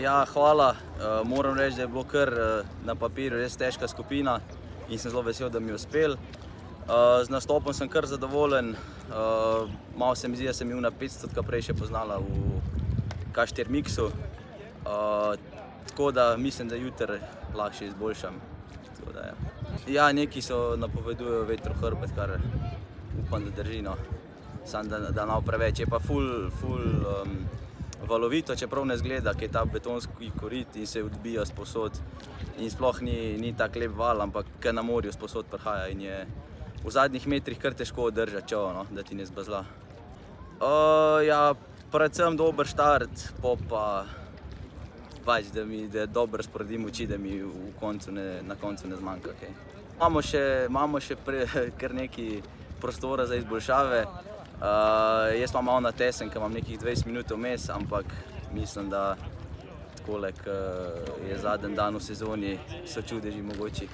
Ja, hvala. Moram reči, da je bilo kar na papirju res težka skupina in sem zelo vesel, da mi je uspel. Z nastopom sem kar zadovoljen. Malo se mi zdi, da sem juna 500 prej še poznala v K4 Mixu. Tako da mislim, da jutri lahko še izboljšam. Ja, neki so napovedujejo veter v hrbet, kar upam, da drži, no. Samo da ne bo preveč. Je pa ful valovito, čeprav ne izgleda, ker je ta betonski korit in se odbija sposod. In sploh ni tak lep val, ampak ke na morju sposod prihaja in je v zadnjih metrih kar težko držati čolo, no, da ti ne zbazla. Ja, predvsem dober štart, pol pa pač, da dobro razporedim moči, da mi na koncu ne zmanjka kaj. Imamo še kar nekaj prostora za izboljšave. Jaz imam malo natesen, ker imam nekih 20 minut vmes, ampak mislim, da takole, ke je zadnji dan v sezoni, so čudeži mogoči.